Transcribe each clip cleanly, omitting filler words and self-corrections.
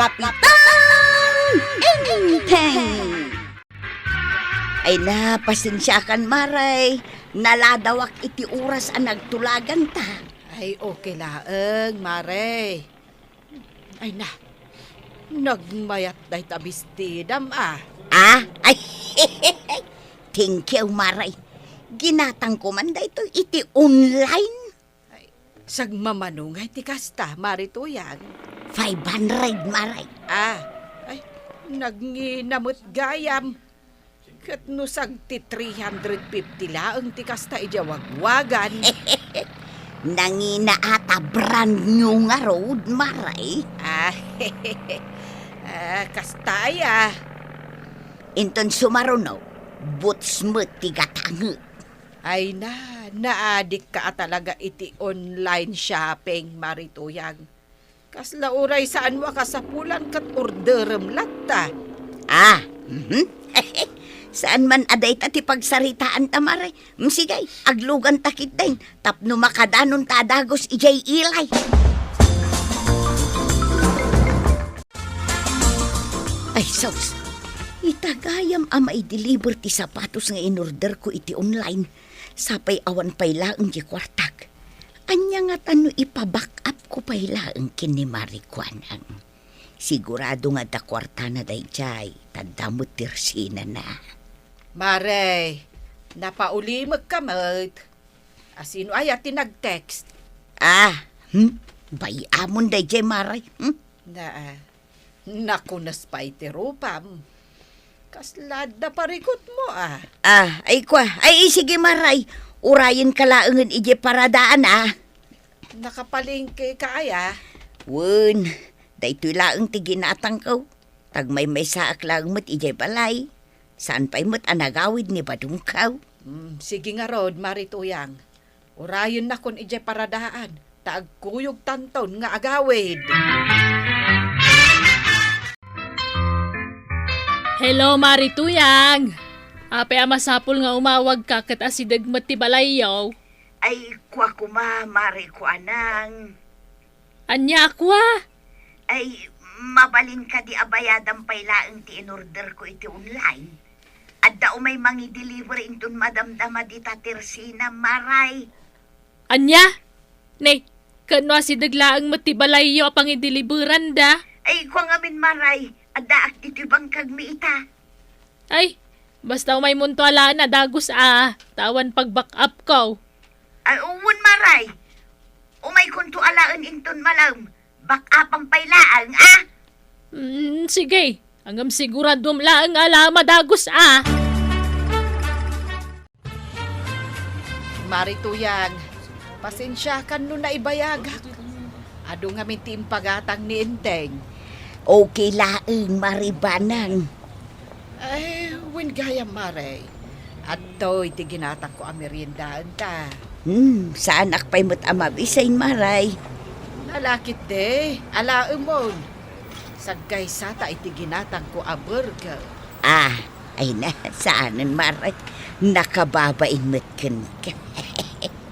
Kapitan Enteng! Ay na, pasensyakan maray. Naladawak iti oras ang nagtulagan ta. Ay, okay laeng, Mare. Ay na, nagmayat dahi tabistidam Ah? Ay, thank you maray. Ginatang ko man da ito iti online. Sagmamanungay ti kasta, Marituyan. 500 maray. Ay, nagnginamot gayam. Kat no sagti 350 laeng ti kasta ijawagwagan. Nangina ata brand new nga road maray. Kastaya. Inton sumarunaw, boots mo ti gatangi. Ay naadik ka talaga iti online shopping, Marituyang. Kasla uray saan mo kasapulan kat orderem latta. Saan man aday ti pagsaritaan tamaray. Sigay, aglugan takit din. Tapno makadanon tadagos ijay ilay. Ay, sos. Itagayam amay deliver ti sapatos nga in-order ko iti online. Sapay awan pay laeng di kwartak. Anya nga tano ipaback up ko pay laeng kini Marikwanang. Sigurado nga da kwarta na day jay. Tadamot tirsina na. Mare, napaulimag ka mat. Asino ay ati nag-text? Bayamon day jay maray. Naku pa iti rupam. Kaslad na parikot mo Ay kwa. Ay sige maray. Urayin ka laengan ije paradaan Nakapalingke ka Wun. Daytoy laeng ti ginatang ko. Tagmay saak lang mo't ije balay. Saan pa'y mo't anagawid ni Badungkaw? Sige nga rod, Marituyang. Urayin na kon ije paradaan. Taagkuyog tanton nga agawid. Hello, Marituyang. Ape amasapul nga umawag ka kat asidag ti balayaw. Ay, kwa kuma, Marikwanang. Anya akwa? Ay, mabalin ka di abayadang pailaang ti in-order ko iti online. At daw may mangi-deliver intun madamdama di tatirsina, maray. Anya? Nay, kano asidag laang ti balayaw apang ideliveran da? Ay, kwa ngamin, maray. Adaak dito bang kagmiita? Ay, basta umay munto alaan na dagos tawan pag-back up ko. Ay, uwan maray. Umay kunto alaan inton malam. Back up ang pailaan, Sige, hanggang siguradom laang alama dagos Marituyang, pasensya kan no na ibayagak. Ado nga minti pagatang ni Enteng. Okay laeng, Maribanang. Ay, when gaya Mare. At to'y tiginatang ko ang meriendaan ta. Saan akpay mo't amabisain, maray? Nalakit alaang mo. Sagkay sata itiginatang ko a burger. Ay na, saanan, maray? Nakababain mo't kan ka.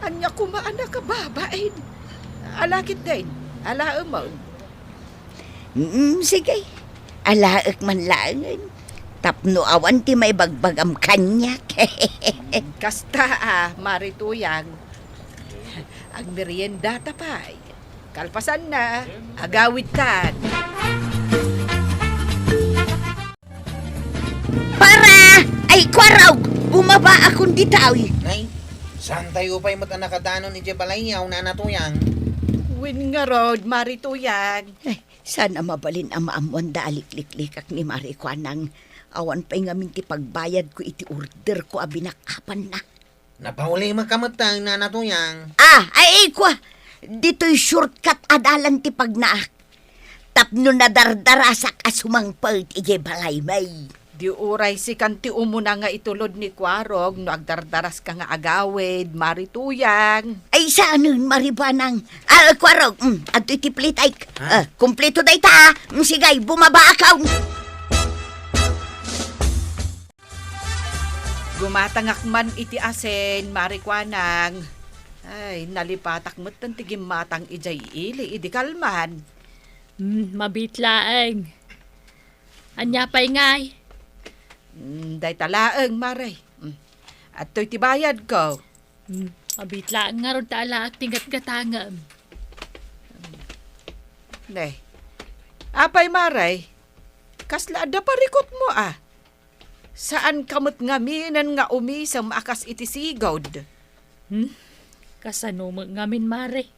Anya kumaan nakababain. Alakit din, alaang mo. Sige, alaak man laangan. Tapno awan ti may bagbagam kanyak. Kasta Marituyang. Ang merienda tapay. Kalpasan na, agawid tan. Para! Ay, kwaraw! Bumaba akong ditawi. Ay, saan tayo pa'y nakadanon ni Jebalayaw na natuyang? Win nga rod, Marituyang. Ay, sana mabalin ang maamuan da alikliklikak ni Marikwanang. Awan pa'y ngamin ti pagbayad ko iti order ko abinakapan na. Napahuli magkamatang na natuyang. Ay, kwa! Dito'y shortcut adalan ti pagnaak. Tapno na dardarasak asumangpag iti balay may. Di uray si kanti umuna nga itulod ni Kwarog no agdardaras ka nga agawid, Marituyang. Ay, saan nun, Maribanang? Kwarog, ato iti plitay. Kumpleto day ta, sigay, bumaba akaw. Gumatangak man iti asen, Marikwanang. Ay, nalipatak mo't tigim matang ijay ili, idi kalman. Mabitlaeng. Anya pa'y ngay. Day talaeng, Maray. At to'y tibayad ko. Mabitlaeng nga ron taala at tingat gatangam. Ne. Apay, Maray. Kasla da parikot mo Saan kamot ngaminan nga umi sa maakas iti sigod? Kasano mo ngamin, Mare?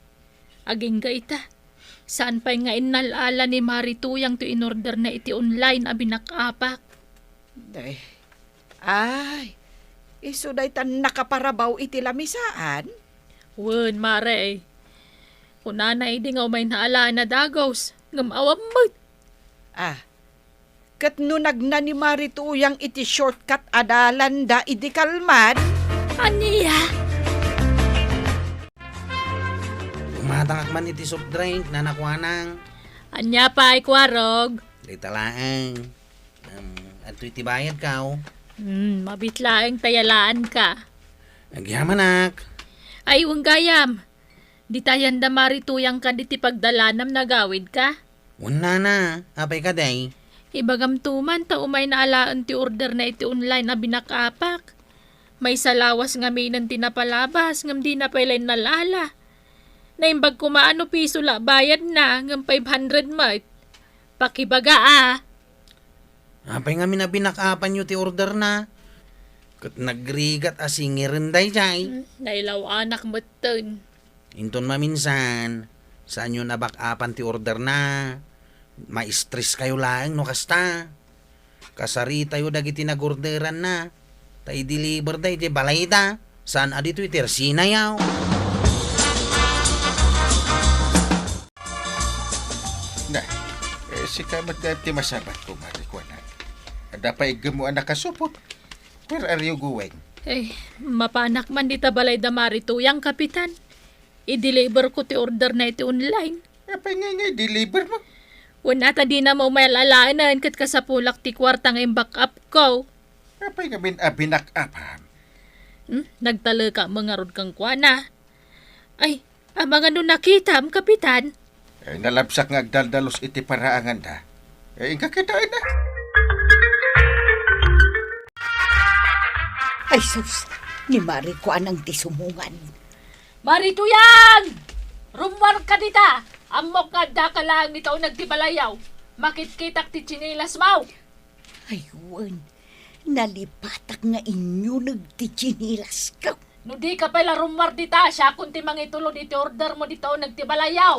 Aging ga ita. Saan pa'y nga inalala ni Marituyang to in-order na iti online abinakapak? Ay, iso day tan nakaparabaw iti lamisaan? Wen, Mare. Kunanay di nga umay naala na dagos. Ngamawam mo. Kat no nagna ni Marituyang iti shortcut adalan da idi kalman? Aniya? Umatangak man iti soft drink na nakuanang. Anya pa'y kwarog? Di talaang. At iti bayad ka Mabitlaeng tayalaan ka. Nagyamanak. Ay, gayam. Di tayan da Marituyang ka di ti pagdalanam na gawid ka? Una na. Apay ka day. Ibagam tuman ta umay na alaan ti order na iti online na binakapak. May salawas nga minan tinapalabas ngam di na pailay nalala. Naimbag kumaano piso la bayad na ngam 500 mat. Pakibaga Apay nga minabinakapan nyo ti order na. Kat nagrigat asingirin day jay. Nailaw anak matun. Inton maminsan. Saan nyo nabakapan ti order na. Ma-stress kayo lang no kasta. Kasari tayo dagiti nagorderan na. Tay deliver day di balay da. Saan adito iti Tersina yaw. Na, si kamat na ti masabat ko, Marikwana. Ada pa igam mo anak kasupot. Where are you going? Mapanak man dita balay da Marituyang, kapitan. I-deliver ko ti order na iti online. Apa nga deliver mo? Wala ta di na mo may alalaanan kat kasapulak ti kwartang backup ko. Apa nga binakapam? Nagtala ka mga rod kang kwana. Ay, mga nun nakita, kapitan. Nalabsak nga agdaldalos iti paraangan da. Inga kitain na. Ay, sus, ni Mari ko anang tisumungan. Marituyang! Rumwar ka dita! Amok ka da ka lang nito nagtibalayaw. Makitkitak ti chinilas mau. Ay, wan, nalipatak nga inyo nagtichinilas ka. No di ka pala rumwar dita siya kung ti mangitulo dito order mo dito nagtibalayaw.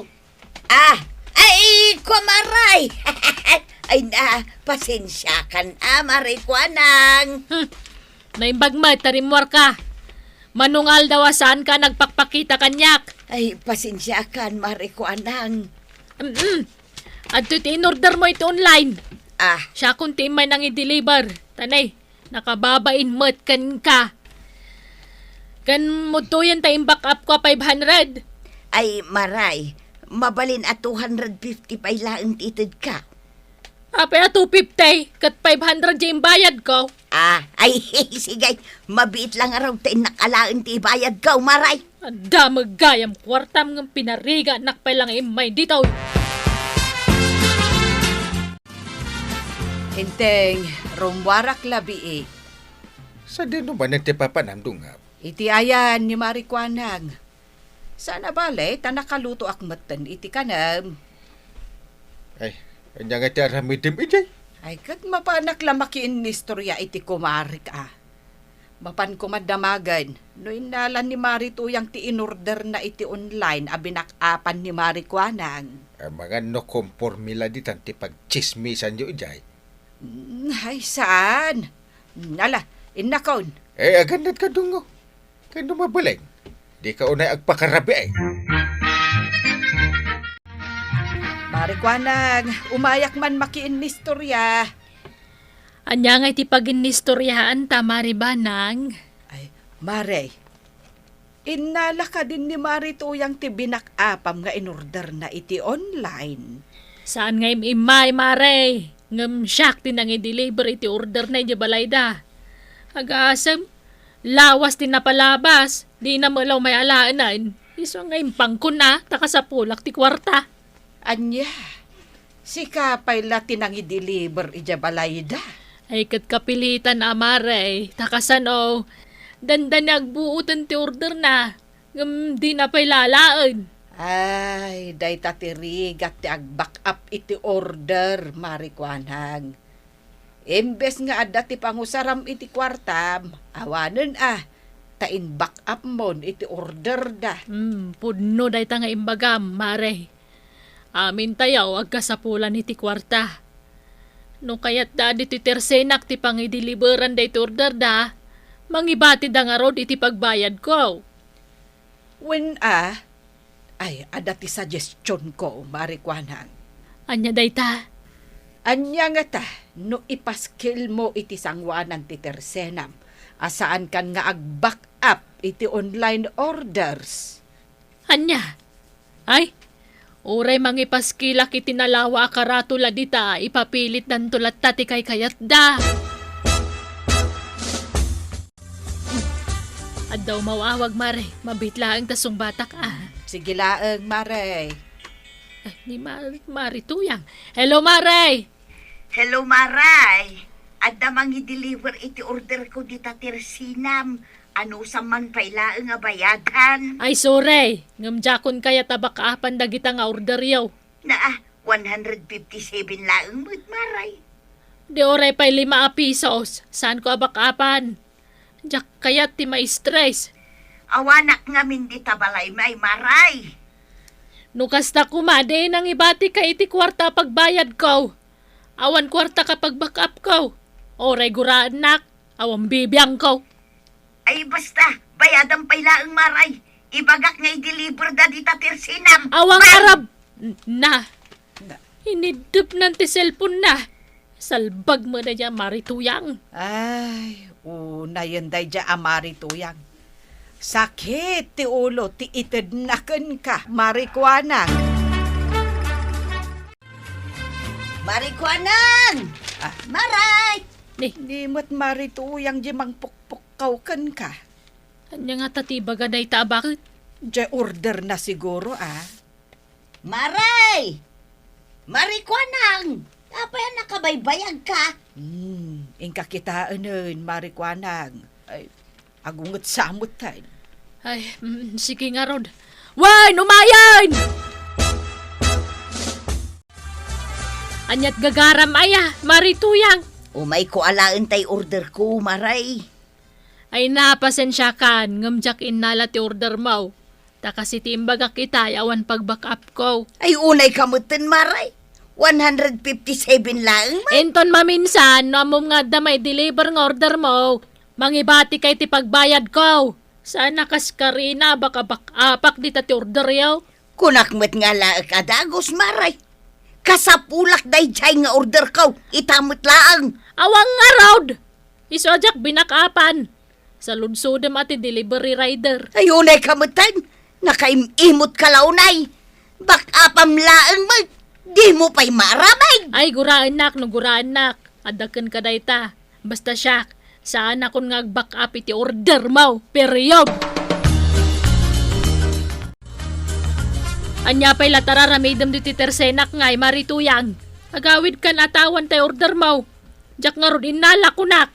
Ay, kumaray! Ay na, pasensya kan, Mari ko anang. Naimbag mo, tarimwar ka. Manungal daw saan ka nagpakpakita kanyak. Ay, pasensya kan, Mari ko anang. At in-order mo ito online. Ah, Siya kung may nang i-deliver. Tanay, nakababain mo't kan ka. Kan mo to yan tayong backup ko 500. ay, Maray, mabalin at 250 pa ilang titid ka. Apay 250, kat 500 yung bayad ko. Ay, sige, mabiit lang araw tayo nakalaan ti bayad ka, Maray. Anda magayam kwartam ng pinariga nakpay lang imay dito. Hinteng, rumwarak labi Sa dino ba nagtipapanamdungap? Iti ayan ni Marikwanang. Sana bale, tanakaluto akmatan iti kanam. Ay, kanya nga ti aramidim ijay. Ay, kat mapanak lamakiin ni istorya iti kumarik Mapan ko madamagan. No inalan ni Marituyang ti in-order na iti online abinakapan ni Marikwanang. Ang mga no conformila di tanti pagchismisan nyo ijay. Ay, saan? Nala, inakon. Agandad ka dungo. Kaya mabaleng. Di ka unay agpakarabi ay. Marikwanang, umayak man makiin ni istorya. Anya nga iti pag-inistoryahan ta maribanang. Ay, Mare, inala ka din ni Marituyang ti binakapam nga in-order na iti online. Saan nga imay mare? Ngam siyak din ang i-deliver iti order na iti balayda. Agasam, lawas din napalabas. Di na malaw may alaanan. Iso nga impang ko na, takasapulak ti kwarta. Anya, Si kapay la tinang i-deliver ija balay da. Ay kat kapilitan amare, takasan o. Dandan agbuutan ti order na. Ngam di na pa'y lalaan. Ay, day tatirigat ti ag-back up iti order, Marikwanang. Imbes nga adda ti pangusaram iti kwartam, awanen tain back up mon iti order da. Pudno day ta nga imbagam, mare. Amin tayaw agkasapulan iti kwarta. No kayat da di ti tersenak ti pangidiliberan day ti order da, mangibati da nga rod iti pagbayad ko. When ay ada ti suggestion ko, Marikwanang. Anya day ta? Anya nga ta, no ipaskil mo iti sangwanan ti tersenam, asaan kan nga ag-back up iti online orders. Anya? Ay, uray mangipaskilak iti nalawa akaratula dita, ipapilit nan tulat tati kay kayat da. At daw mawawag mare, mabitla ang tasong batak Sige laeng, Mare. Ay, ni Mari Tuyang. Hello, Mare! Hello, Maray. Adda mang i-deliver iti order ko dita tirsinam. Ano sa man pailaang nga bayadan? Ay, sorry. Ngamjakon kaya tabakaapan dagita nga order yaw. Na 157 laang mo't Maray. Di oray pa'y 5 pesos. Saan ko abakapan? Jak kaya ti ma-stress. Awanak nga min dita balay may Maray. Nukas na kumade nang ibati ka iti kwarta pagbayad ko. Awan kwarta kapag back up ko. Oray guraan nak. Awan bibiyang ko. Ay basta, bayadan pailaang Maray. Ibagak nga i-deliver da dita tirsinam. Awang Arab! Na! Hinidip ng ti cellphone na. Salbag mo na niya, Marituyang. Ay, una yun day dya amari tuyang. Sakit ti ulo, ti ited naken ka, Marikwanang. Marikwanang! Maray! Di mo't marituyang di mangpukpukaw ken ka. Anya nga tatibaga day ta bakit? Dya order na siguro Maray! Marikwanang! Apay nakabaybayag ka? Ingka kitaan nun, Marikwanang. Ay, agungot samot tayo. Ay, sige nga rod. Way, numayan! Anyat gagaram aya, Marituyang. Umay ko alaan tay order ko, Maray. Ay napasensya kan, ngamjak inala ti order mo. Takasi ti imbaga kita, awan pag-back up ko. Ay unay kamutin, Maray. 157 lang. Enton maminsan, namom nga damay deliver ng order mo. Mangibati kay ti pagbayad ko. Sana kas karina, baka bakapak di ti order yaw. Kunakmet nga laak adagos, Maray. Kasapulak day jay nga order ko. Itamot laang. Awang nga road! Isojak binakapan. Sa lunsodam ati delivery rider. Ay unay kamutin. Nakaimimot ka launay. Bakapam laang mo. Di mo pa'y maramay. Ay, guraan nak, no guraan nak. Adakan ka dayta. Basta siya, saan akong nga-back up iti order mo. Period! Anya pa'y latararamidam diti tersenak ngay, Marituyang. Agawid kan atawan tay order mo. Jak nga ron inala ko nak.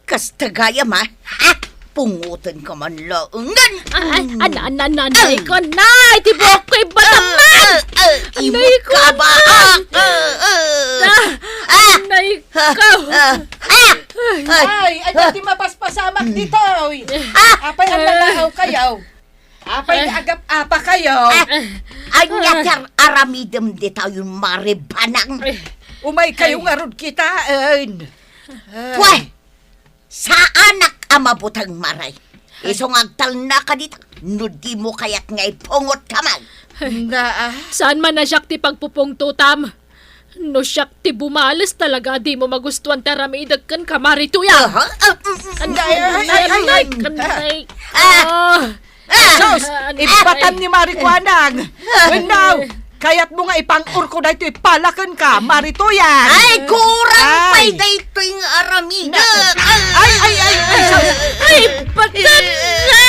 Kastagaya ma. Ha? Pungutan ka man laungan. Ay, anay ko, nay! Tibok ko'y balaman! Imot ka ba? Anay ko! Ay, di mapaspasamak dito. Apay ang nalahaw kayo. Apay agap-apa kayo. Anya kar aramidem di tayo maribanang. Umay kayo nga rod kitaan. Pwe! Sa anak amabutang Maray. Isong agtal na ka dito. No di mo kaya't ngay pungot ka man. Saan man na siyak ti pagpupong tutam? No siyak ti bumalas talaga di mo magustuhan taramidag kan ka, Marituya. Kanday. Sos, ibatan ni Marikwanang. Now, kaya't mo nga ipang-ur ko na ito, ipalakan ka, Marituyan. Ay, kurang pa'y dito yung aramida. Ay, pagkan na!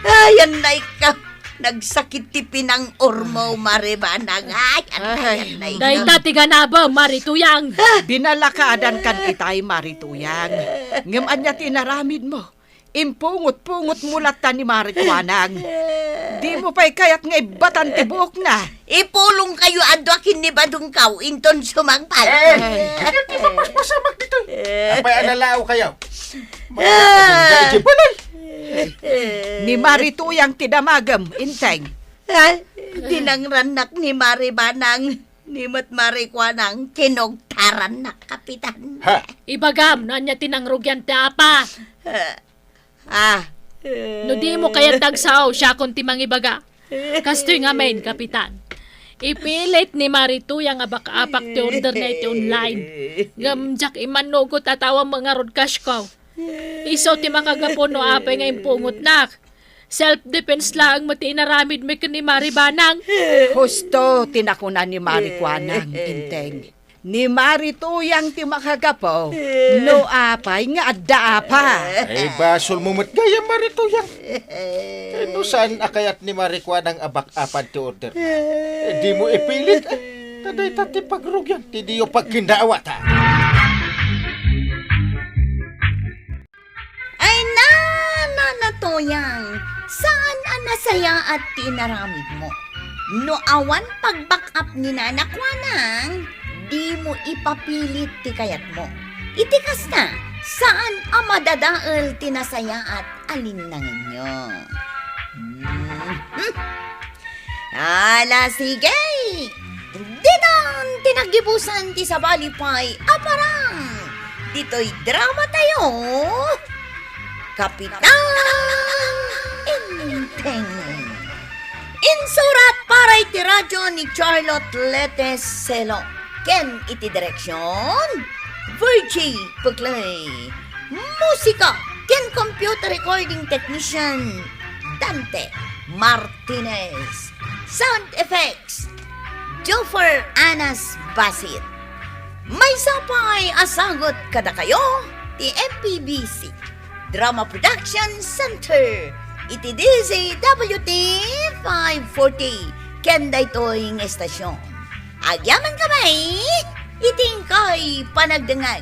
Ayan na ikaw. Nagsakit ti pinang ormo, Maribanang. Ay, Dahil dati ganaba, Marituyang. Binalakaadan kan itay marituyang. Ngem anya tinaramid mo. Impungot-pungot mulatan ni Marikwanang. Di mo pa'y kayak nga ibatan tibok na. Ipulong kayo adwakin ni Badong Kaw, inton sumangpal. Di mapaspasamag dito. Apay analao kayo. Mga balay. Ni Marituyang tidamagam, inteng. Dinangranak ni Maribanang, ni Marikwanang, kinogtaran na, Kapitan. Ha? Ibagam, na niya tinangrugyan ti apa. No di mo kaya tagsaw siya kung timang ibaga. Kastoy nga main, Kapitan. Ipilit ni Marituyang nga baka-apak ti order na iti online. Gamjak imanugot at awang mga rodcash ko. Iso ti makagapon no apay nga impungot nak. Self-defense lang mati inaramid me ni Maribanang. Husto tinakunan ni Marikwanang, inteng. Ni Marituyang ti makagapo, no apay nga adda apa. Ay, basol mo matgaya, Marituyang. No saan akayat ni Marikwan ang abak-apan ti order? Di mo ipilit. Taday tati pagrugyan. Ti di yung pagkindawat, ha? Ay na toyang, saan ang nasaya at tinaramid mo? No awan pag-back up ni Nanakwanang, di mo ipapilit ti kayat mo. Itikas na, saan ang madadaal tinasaya at alinangin nyo? Ala, sige! Dinan tinagibusan ti sa balipay, aparang! Dito'y drama tayo! Kapitan Inteng. Insurat para iti radyo ni Charlotte Letes Selo. Ken iti direksyon Virgie Puglay. Musika ken computer recording technician Dante Martinez. Sound effects Joffer Anas Basit. May sapay asagot kada kayo ti MPBC Drama Production Center. Iti DZWT 540 ken daytoy nga estasyon. Agyaman kamay, iting kay panagdangag.